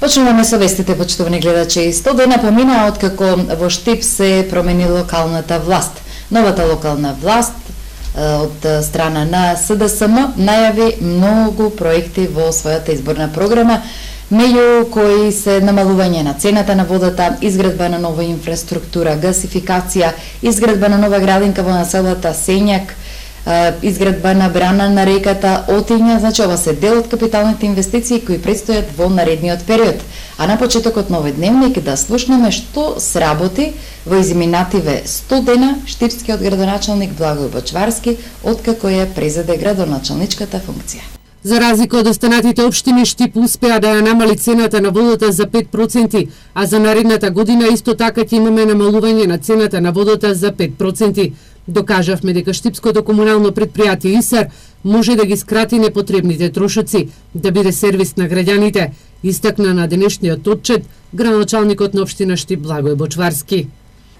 Почнуваме со вестите, почитувани гледачи. 100 дена помина откако во Штип се промени локалната власт. Новата локална власт од страна на СДСМ најави многу проекти во својата изборна програма, меѓу кои се намалување на цената на водата, изградба на нова инфраструктура, гасификација, изградба на нова градинка во населбата Сењак, изградба на брана на реката Отиња. Значи, ова се дел од капиталните инвестиции кои предстојат во наредниот период. А на почетокот на овој дневник да слушнеме што сработи во изминативе 100 дена штипскиот градоначалник Благој Бочварски откако ја презеде градоначалничката функција. За разлика од останатите општини, Штип успеа да ја намали цената на водата за 5%, а за наредната година исто така ќе имаме намалување на цената на водата за 5%. Докажавме дека Штипското комунално предпријатие ИСАР може да ги скрати непотребните трошоци, да биде сервис на граѓаните, истакна на денешниот отчет градоначалникот на општина Штип Благој Бочварски.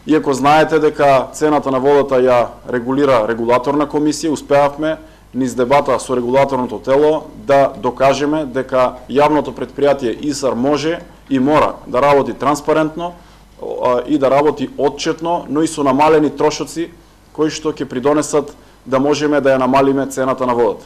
Иако знаете дека цената на водата ја регулира регулаторна комисија, успеавме низ дебата со регулаторното тело да докажеме дека јавното предпријатие ИСАР може и мора да работи транспарентно и да работи отчетно, но и со намалени трошоци кои што ќе придонесат да можеме да ја намалиме цената на водата.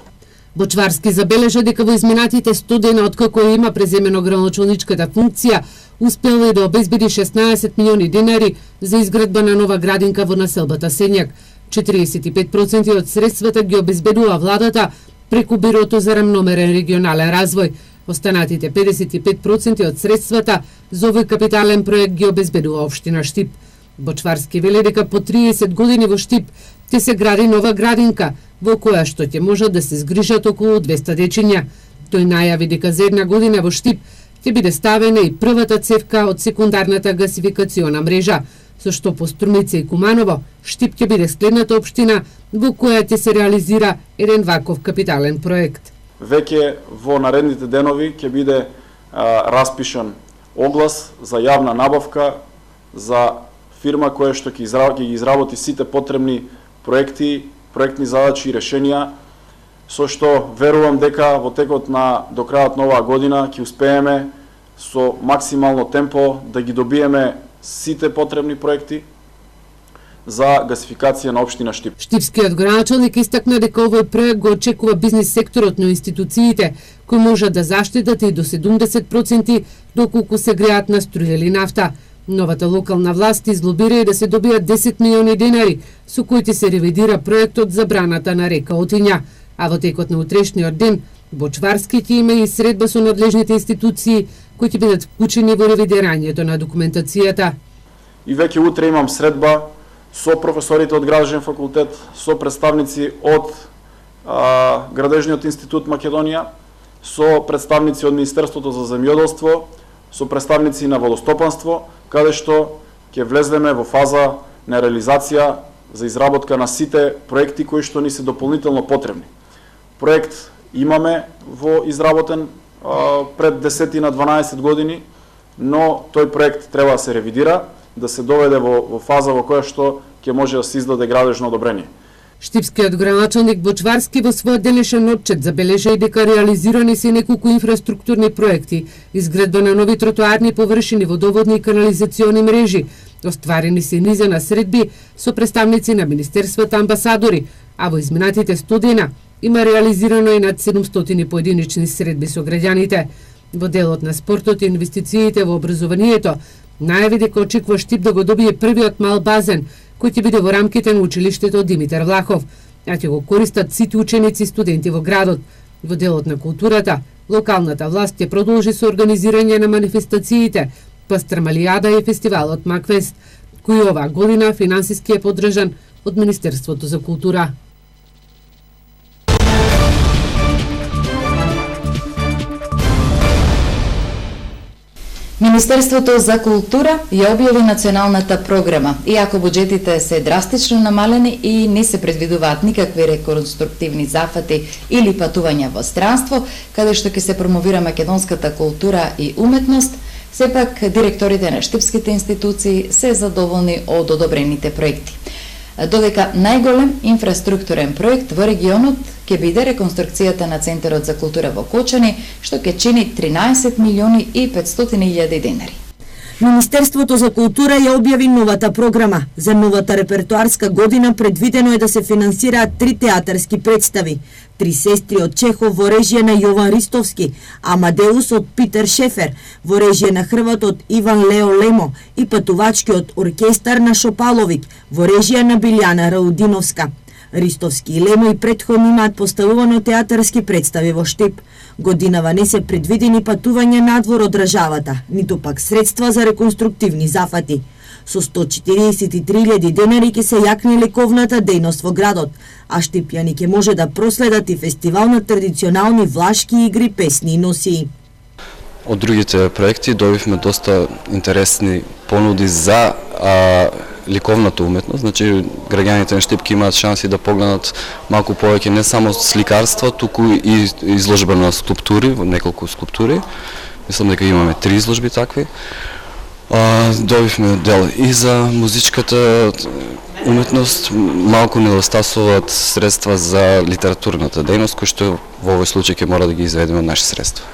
Бочварски забележа дека во изминатите 100 дена откако има преземено градоначалничката функција, успел да обезбеди 16 милиони денари за изградба на нова градинка во населбата Сењак. 45% од средствата ги обезбедува владата преку Бирото за рамномерен регионален развој. Останатите 55% од средствата за овој капитален проект ги обезбедува општина Штип. Бочварски вели дека по 30 години во Штип ќе се гради нова градинка, во која што ќе можат да се згрижат околу 200 дечиња. Тој најави дека за една година во Штип ќе биде ставена и првата цевка од секундарната гасификациона мрежа, со што по Струмица и Куманово Штип ќе биде следната општина во која ќе се реализира еден ваков капитален проект. Веќе во наредните денови ќе биде распишан оглас за јавна набавка за фирма која што ќе ги изработи сите потребни проекти, проектни задачи и решенија, со што верувам дека во текот до крајот на оваа година ќе успееме со максимално темпо да ги добиеме сите потребни проекти за гасификација на општина Штип. Штипскиот градоначалник истакна дека овој проект го очекува бизнис секторот, но институциите кои можат да заштитат и до 70% доколку се греат на струја или нафта. Новата локална власт излобира и да се добијат 10 милиони денари, со кои ќе се ревидира проектот за браната на река Отиња. А во текот на утрешниот ден, Бочварски ќе има и средба со надлежните институции кои ќе бидат вклучени во ревидирањето на документацијата. И веќе утре имам средба со професорите од Градежен факултет, со представници од Градежниот институт Македонија, со представници од Министерството за земјоделство, со представници на водостопанство, каде што ќе влеземе во фаза на реализација за изработка на сите проекти кои што ни се дополнително потребни. Проект имаме во изработен пред 10 на 12 години, но тој проект треба да се ревидира, да се доведе во фаза во која што ќе може да се издаде градежно одобрение. Штипскиот градоначалник Бочварски во својот денешен отчет забележа и дека реализирани се неколку инфраструктурни проекти, изградба на нови тротоарни површини, водоводни и канализациони мрежи, остварени се низа на средби со представници на министерствата, амбасадори, а во изминатите 100 дена има реализирано и над 700 поединечни средби со граѓаните. Во делот на спортот и инвестициите во образованието, најави дека очекува Штип да го добие првиот мал базен, кој ќе биде во рамките на училиштето Димитар Влахов, а ќе го користат сите ученици и студенти во градот. Во делот на културата, локалната власт ќе продолжи со организирање на манифестациите, Пастрамалијада и фестивалот Макфест, кој оваа година финансиски е поддржан од Министерството за култура. Министерството за култура ја објави националната програма, иако буџетите се драстично намалени и не се предвидуваат никакви реконструктивни зафати или патувања во странство, каде што ќе се промовира македонската култура и уметност, сепак директорите на штипските институции се задоволни од одобрените проекти. додека најголем инфраструктурен проект во регионот ќе биде реконструкцијата на Центарот за култура во Кочани, што ќе чини 13 милиони и 500 илјади денари. Министерството за култура ја објави новата програма. За новата репертоарска година предвидено е да се финансираат 3 театарски представи. 3 сестри од Чехов во режија на Јован Ристовски, Амадеус од Питер Шефер во режија на Хрват од Иван Лео Лемо и патувачкиот оркестар на Шопаловик во режија на Билјана Раудиновска. Ристовски и Лемо и претходно имаат поставувано театарски представи во Штип. Годинава не се предвидени патувања надвор од државата, ниту пак средства за реконструктивни зафати. Со 143.000 денари ќе се јакне лековната дејност во градот, а штипјани ќе може да проследат и фестивал на традиционални влашки игри, песни и носии. Од другите проекти добивме доста интересни понуди за ликовната уметност, значи граѓаните на Штип имаат шанси да погледнат малку повеќе не само сликарства, туку и изложба на скулптури, неколку скулптури. Мислам дека имаме 3 изложби такви. Добивме дел и за музичката уметност, малку недостасуваат средства за литературната дејност, кои што во овој случај ќе мора да ги изведеме наши средства.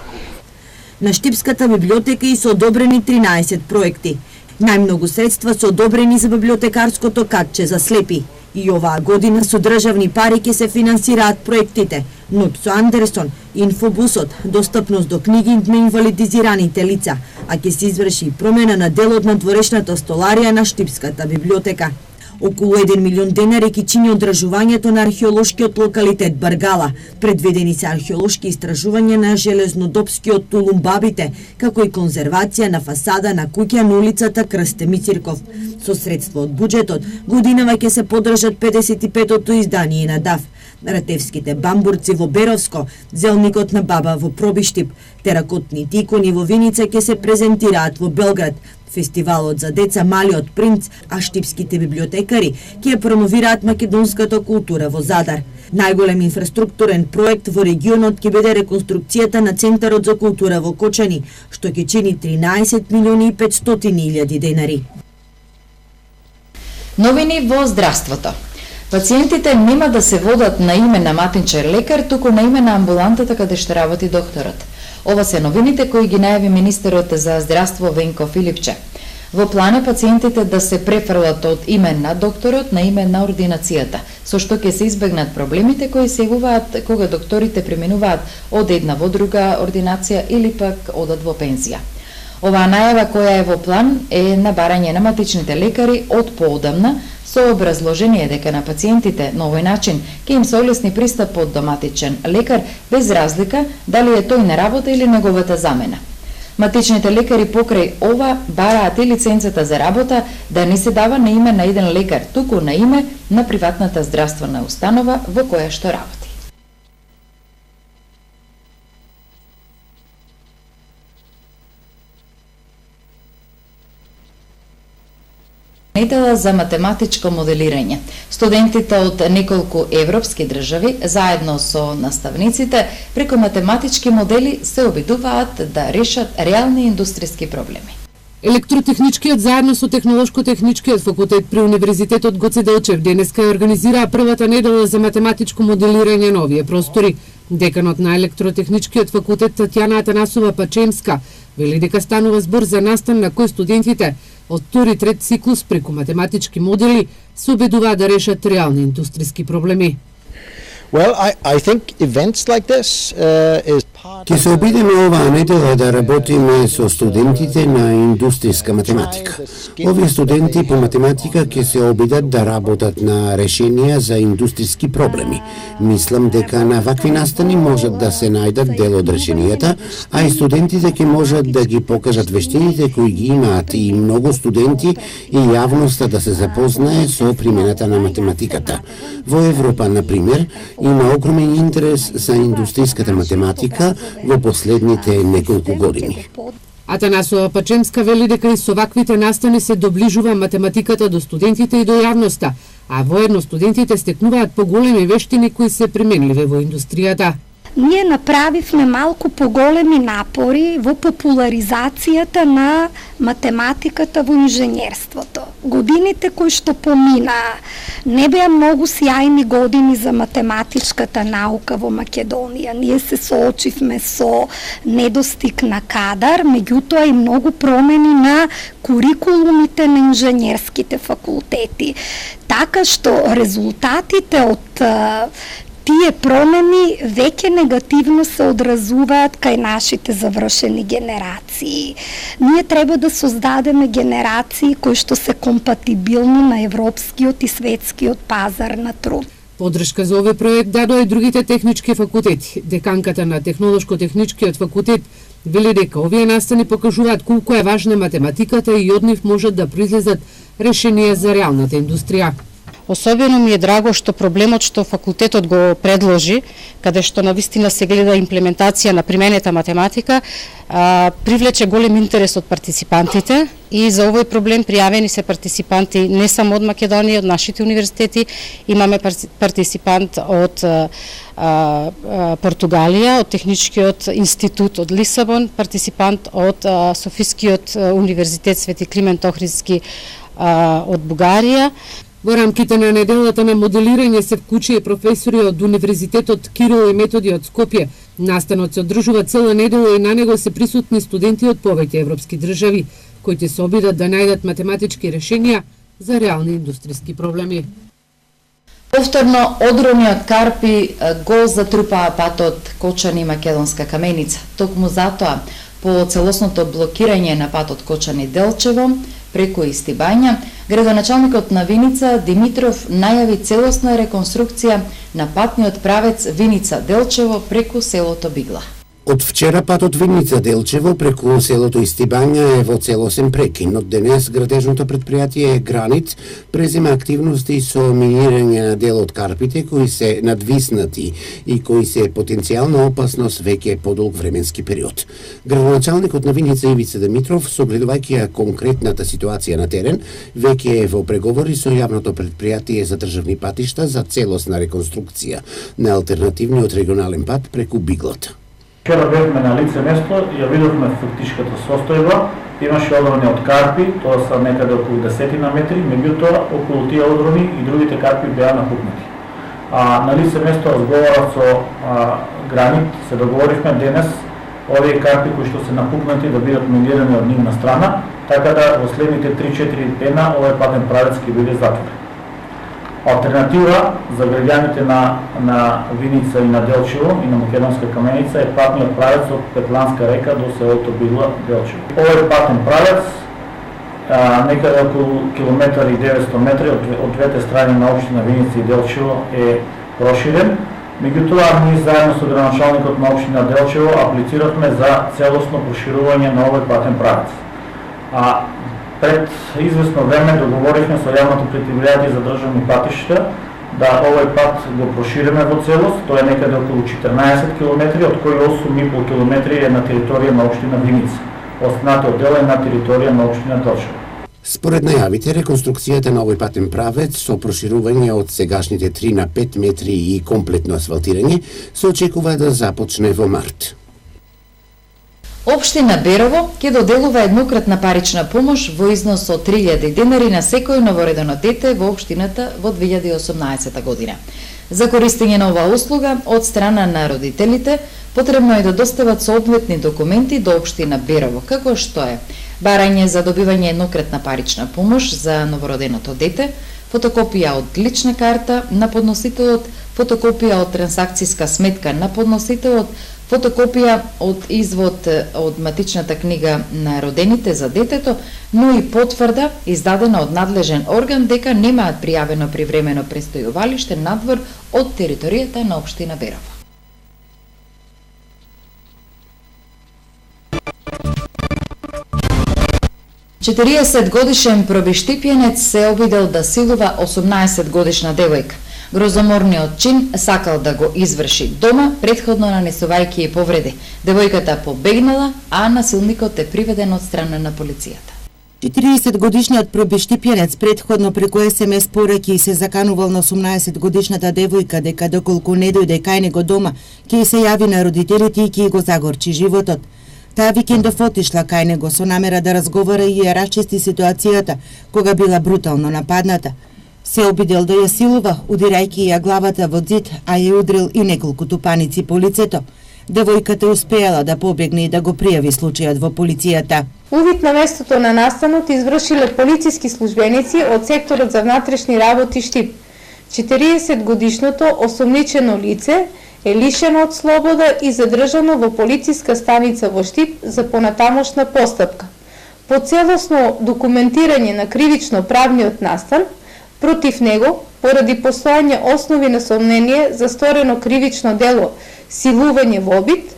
На Штипската библиотека и се одобрени 13 проекти. Најмногу средства се одобрени за библиотекарското катче за слепи. И оваа година со државни пари ќе се финансираат проектите Нупсо Андерсон, Инфобусот, достапност до книги на инвалидизираните лица, а ќе се изврши и промена на делот на дворешната столарија на Штипската библиотека. Околу 1 милион денари ќе чини одржувањето на археолошкиот локалитет Баргала. Предвидени се археолошки истражувања на железнодопскиот Тулумбабите, како и конзервација на фасада на куќа на улицата Крсте Мицирков. Со средства од буџетот, годинава ќе се подржат 55-тото издание на ДАФ. Ратевските бамбурци во Беровско, зелникот на Баба во Пробиштип, теракотните икони во Виница ќе се презентираат во Белград. Фестивалот за деца Малиот принц, а штипските библиотекари ќе промовираат македонската култура во Задар. Најголем инфраструктурен проект во регионот ќе биде реконструкцијата на Центарот за култура во Кочани, што ќе чини 13 милиони и 500 илјади денари. Новини во здравството. Пациентите нема да се водат на име на матинчар лекар, туку на име на амбулантата каде што работи докторот. Ова се новините кои ги најави министерот за здравство Венко Филипче. Во план е пациентите да се префрлат од име на докторот на име на ординацијата, со што ќе се избегнат проблемите кои се јавуваат кога докторите преминуваат од една во друга ординација или пак одат во пензија. Оваа најава која е во план е на барање на матичните лекари од поодамна, со образложение дека на пациентите на овој начин ќе им се олесни пристап од доматичен лекар без разлика дали е тој на работа или неговата замена. Матичните лекари покрај ова бараат и лиценцата за работа да не се дава на име на еден лекар, туку на име на приватната здравствена установа во која што работи. Недела за математичко моделирање. Студентите од неколку европски држави, заедно со наставниците, преку математички модели се обидуваат да решат реални индустријски проблеми. Електротехничкиот заедно со Технолошко-техничкиот факултет при Универзитетот Гоце Делчев денеска организираа првата недела за математичко моделирање на овие простори. Деканот на Електротехничкиот факултет Татјана Атанасова Пачемска вели дека станува збор за настан на кој студентите од втори трет циклус преку математички модели се обидуваат да решат реални индустријски проблеми. Well, I think events like this is Ќе се обидеме оваа недела да работиме со студентите на индустријска математика. Овие студенти по математика ќе се обидат да работат на решенија за индустријски проблеми. Мислам дека на вакви настани можат да се најдат дел од решенијата, а и студентите ќе можат да ги покажат вештините кои ги имаат и многу студенти и јавноста да се запознае со примената на математиката. Во Европа, на пример, има огромен интерес за индустријската математика во последните неколку години. Атанасова Пачемска вели дека и со ваквите настани се доближува математиката до студентите и до јавноста, а воедно студентите стекнуваат поголеми вештини кои се применливи во индустријата. ние направивме малку поголеми напори во популаризацијата на математиката во инженерството. Годините кои што поминаа не беа многу сјајни години за математичката наука во Македонија. Ние се соочивме со недостиг на кадар, меѓутоа и многу промени на курикулумите на инженерските факултети. Така што резултатите од тие промени веќе негативно се одразуваат кај нашите завршени генерации. Ние треба да создадеме генерации кои што се компатибилни на европскиот и светскиот пазар на труд. Подршка за овој проект дадоа и другите технички факултети. Деканката на Технолошко-техничкиот факултет вели дека овие настани покажуваат колку е важна математиката и од нив можат да произлезат решенија за реалната индустрија. Особено ми е драго што проблемот што факултетот го предложи, каде што навистина се гледа имплементација на применета математика, привлече голем интерес од партиципантите и за овој проблем пријавени се партиципанти не само од Македонија, од нашите универзитети, имаме партиципант од Португалија, од Техничкиот институт од Лисабон, партиципант од Софискиот универзитет Свети Климент Охридски од Бугарија. Во рамките на неделата на моделирање се вклучи и професори од Универзитетот Кирил и Методи од Скопје. Настанот се одржува цела недела и на него се присутни студенти од повеќе европски држави, кои ќе се обидат да најдат математички решенија за реални индустријски проблеми. Повторно одрони од карпи го затрупаа патот Кочани Македонска Каменица. Токму затоа, по целосното блокирање на патот Кочани Делчево, преку Истибања, градоначалникот на Виница Димитров најави целосна реконструкција на патниот правец Виница-Делчево преку селото Бигла. Од вчера патот Виница-Делчево преку селото Истибања е во целосен прекин. Од денес градежното предпријатие Гранит презема активности со минирање на дел од карпите кои се надвиснати и кои се потенцијална опасност веќе подолг временски период. Градоначалникот на Виница Ивица Димитров, согледувајќи конкретната ситуација на терен, веќе е во преговори со јавното предпријатие за државни патишта за целосна реконструкција на алтернативниот регионален пат преку Биглата. Вчера бевме на лице место, ја видовме фактичката состојба, имаше одрони од карпи, тоа са некаде околу 10 метри, меѓутоа околу тие одрони и другите карпи беа напукнати. На лице место разговарав со Гранит, се договоривме денес овие карпи кои што се напукнати да бидат минирани од нивна страна, така да во следните 3-4 дена овој патен правец ќе биде затворен. Алтернатива за граѓаните на Виница и на Делчево и на Македонска Каменица е патниот правец од Петланска река до селото Бигла Делчево. Овој патен правец некаде околу километар и 900 метри од двете страни на општина Виница и Делчево е проширен. Меѓутоа, ние заедно со градоначалникот на општина Делчево аплициравме за целосно проширување на овој патен правец. Пред известно време договоривме со јавното предпријатие за државни патишта да овој пат го прошириме во целост, тоа е некаде околу 14 км, од кои 8,5 км е на територија на општина Виница. Останатиот дел е на територија на општина Делчево. Според најавите, реконструкцијата на овој патен правец со проширување од сегашните 3 на 5 метри и комплетно асфалтирање се очекува да започне во март. Општина Берово ќе доделува еднократна парична помош во износ од 3000 денари на секој новородено дете во општината во 2018 година. За користење на оваа услуга од страна на родителите потребно е да достават соодветни документи до општина Берово, како што е барање за добивање еднократна парична помош за новороденото дете, фотокопија од лична карта на подносителот, фотокопија од трансакцијска сметка на подносителот, фотокопија од извод од матичната книга на родените за детето, но и потврда издадена од надлежен орган дека немаат пријавено привремено престојувалиште надвор од територијата на општина Берово. Четириесетгодишен пробиштипјенец се обидел да силува 18-годишна девојка. Грозоморниот чин сакал да го изврши дома, претходно нанесувајќи и повреди. Девојката побегнала, а насилникот е приведен од страна на полицијата. 40-годишниот пробиштипјанец предходно преку СМС пораки се заканувал на 18-годишната девојка дека доколку не дојде кај него дома, ќе се јави на родителите и ќе го загорчи животот. Таа викендов отишла кај него со намера да разговара и ја расчисти ситуацијата кога била брутално нападната. Се обидел да ја силува, удирајќи ја главата во зид, а ја удрил и неколку тупаници по лицето. Девојката успеала да побегне и да го пријави случајот во полицијата. Увид на местото на настанот извршиле полициски службеници од секторот за внатрешни работи Штип. 40-годишното осомничено лице е лишено од слобода и задржано во полициска станица во Штип за понатамошна постапка. По целосно документирање на кривично правниот настан, против него, поради постојање основи на сомнение за сторено кривично дело силување во обид,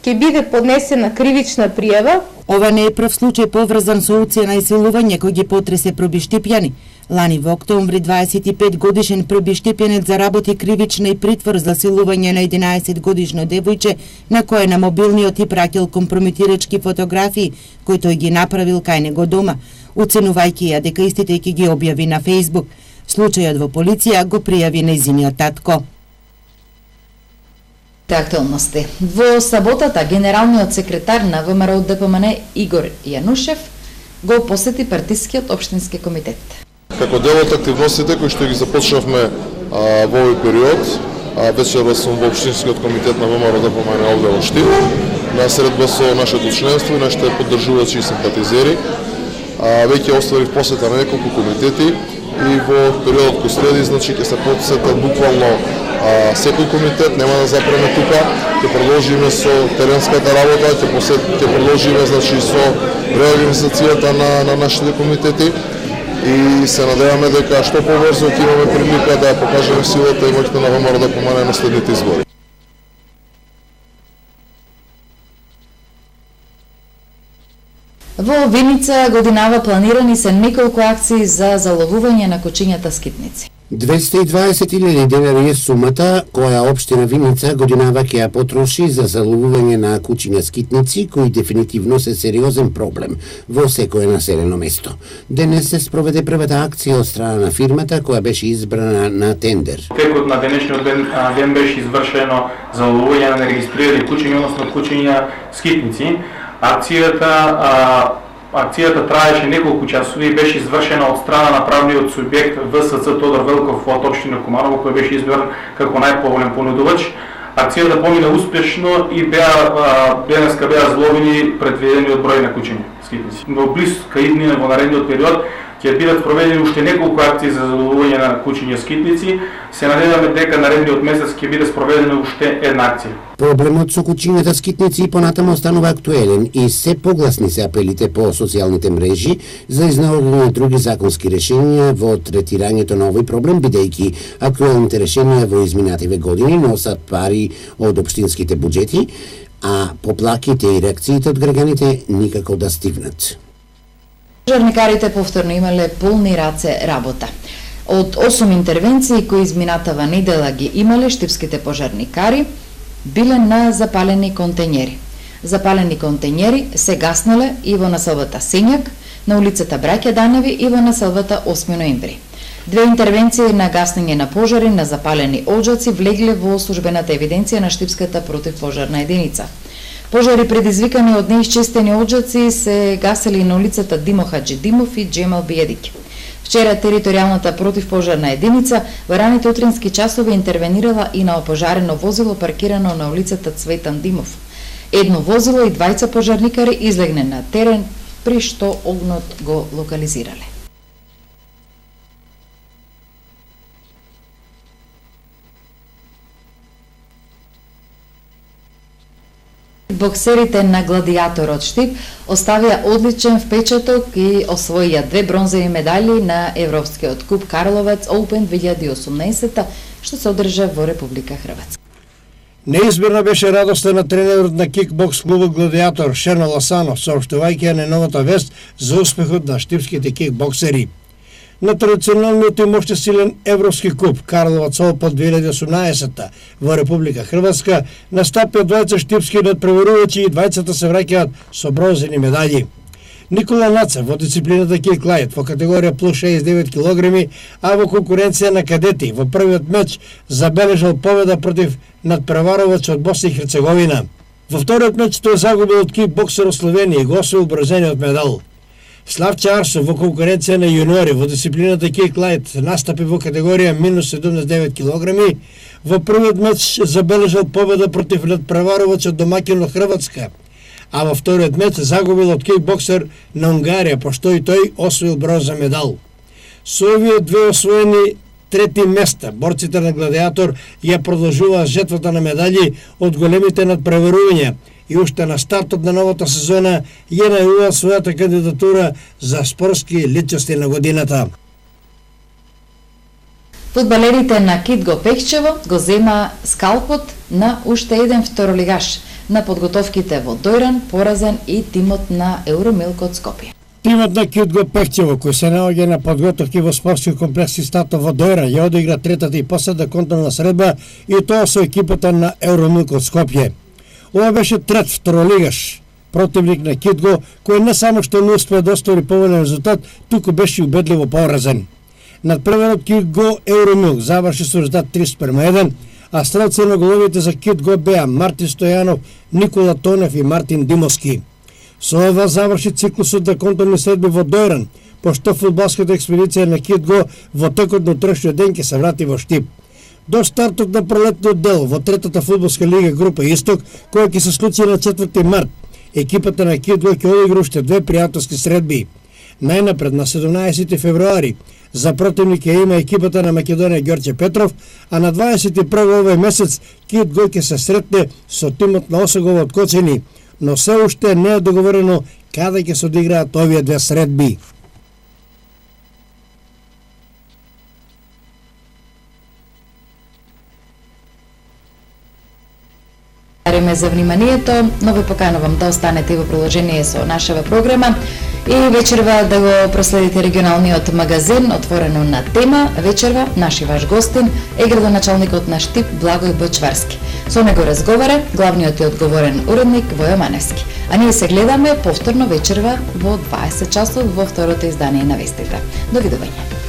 ќе биде поднесена кривична пријава. Ова не е прв случај поврзан со уцена и силување кој ги потресе пробиштипјани. Лани во октомври 25 годишен пробиштипјанец заработи кривична и притвор за силување на 11 годишно девојче на кое на мобилниот и праќал компрометирачки фотографии кои тој ги направил кај него дома, уценувајќи ја дека истите ќе ги објави на Facebook. Случајот во полиција го пријави нејзиниот татко. Актуалности. Во саботата генералниот секретар на ВМРО ДПМН Игор Јанушев го посети партискиот општински комитет. Како дел од активностите кои што ги започнавме во овој период, вечерва сум во општинскиот комитет на ВМРО ДПМН овде во Штип, на средба со нашето членство и нашите поддржувачи и симпатизери. Веќе остварив посета на неколку комитети и во периодот кој следи, значи ќе се посетат буквално секој комитет, нема да запреме тука, ќе продолжиме со теренската работа, ќе продолжиме значи со реорганизацијата на нашите комитети и се надеваме дека што побрзо ќе имаме прилика да покажеме силата и моќта на ВМРО да помане на следните избори. Во Виница годинава планирани се неколку акции за заловување на кучињата скитници. 220.000 денари е сумата која општина Виница годинава ќе ја потроши за заловување на кучиња скитници, кои дефинитивно се сериозен проблем во секое населено место. Денес се спроведе првата акција од страна на фирмата која беше избрана на тендер. Текот на денешниот ден беше извршено заловување на нерегистрирани кучиња, односно кучиња скитници. Акцијата траеше неколку часови и беше извршена од страна на правниот субјект ВСЦ Тодор Велков од општина Куманово, кој беше избран како најповолен понудувач. Акцијата помина успешно и денеска беа зловени предвидениот број на кучиња скитници. Во блиска иднина во наредниот период ќе бидат проведени уште неколку акции за заловување на кучиња скитници. Се надеваме дека наредниот месец ќе биде спроведена уште една акција. Проблемот со кучињата скитници понатаму останува актуелен и се погласни се апелите по социјалните мрежи за изнаоѓање на други законски решенија во третирањето на овој проблем, бидејќи актуелните решенија во изминативе години носат пари од општинските буџети, а поплаките и реакциите од граѓаните никако да стигнат. Пожарникарите повторно имале полни раце работа. Од 8 интервенции кои изминатава недела ги имале штипските пожарникари, биле на запалени контењери. Запалени контењери се гаснале и во населбата Сењак, на улицата Браќа Даневи и во населбата 8 ноември. Две интервенции на гаснење на пожари на запалени оџаци влегле во службената евиденција на Штипската противпожарна единица. Пожари предизвикани од неисчистени оџаци се гасели на улицата Димо Хаджи Димов и Джемал Биедик. Вчера територијалната противпожарна единица во раните утрински часови интервенирала и на опожарено возило паркирано на улицата Цветан Димов. Едно возило и двајца пожарникари излегне на терен, при што огнот го локализирале. Боксерите на Гладијаторот Штип оставија одличен впечаток и освоија 2 бронзови медали на Европскиот куп Карловец Open 2018, што се одржа во Република Хрватска. Неизмерно беше радоста на тренерот на кикбокс клубот Гладијатор Шено Ласанов, соопштувајќи на новата вест за успехот на штипските кикбоксери. На традиционалниот и моште силен Европски куп Карловац Open 2018 во Република Хрватска настапија двајца штипски надпреварувачи и двајцата се враќаат со бронзени медали. Никола Наца во дисциплината кик лајт во категорија плюс 69 килограми, а во конкуренција на кадети во првиот меч забележал победа против надпреваровач од Босна и Херцеговина. Во вториот меч тој загубил од кикбоксер од Словенија и го освоил брзениот медал. Славче Арсов во конкуренција на јуниори во дисциплината кик лајт настапи во категорија минус 79 килограми. Во првиот меч забележал победа против надпреваровач од домаќин од Хрватска, а во вториот меч загубил од кикбоксер на Унгарија, пошто и тој освоил бронза медал. Со овие две освоени трети места, борците на Гладиатор ја продолжуваат жетвата на медали од големите надпреварувања и уште на стартот на новата сезона ја најавуваат својата кандидатура за спортски личности на годината. Фудбалерите на Китго Пехчево го зема скалпот на уште еден второлигаш на подготовките во Дојран, поразен и тимот на Евромилк од Скопје. Тимот на Китго Пехчево, кој се наоѓа на подготовки во спортски комплекс Стато во Дојран, ја одигра третата и последна контролна средба и тоа со екипата на Евромилк од Скопје. Ова беше трет второлигаш противник на Китго, кој не само што не успеа да оствари поволен резултат, туку беше убедливо поразен. Надпреварот Китго Евромилк заврши со резултат 3:1, а стрелци на головите за Китго беа Мартин Стојанов, Никола Тонев и Мартин Димовски. Со ова заврши циклусот на контролни средби во Дојран, пошто фудбалската експедиција на Китго во текот на утрешниот ден ќе се врати во Штип. До стартот на пролетниот дел во третата фудбалска лига група Исток, која ќе се случи на 4 март, екипата на Китго ќе одигра уште две пријателски средби. Најнапред на 17 февруари за противник ја има екипата на Македонија Ѓорче Петров, а на 21 овој месец Китго ќе се сретне со тимот на Осогова од Коцени, но се уште не е договорено каде ќе се одиграат овие две средби. Благодариме за вниманието, но ве поканувам да останете во продолжение со нашава програма и вечерва да го проследите регионалниот магазин отворено на тема. Вечерва наши ваш гостин е градоначалникот на Штип Благој Бочварски. Со него разговара главниот и одговорен уредник Војо Маневски. А ние се гледаме повторно вечерва во 20 часот во второто издание на вестите. Довидување.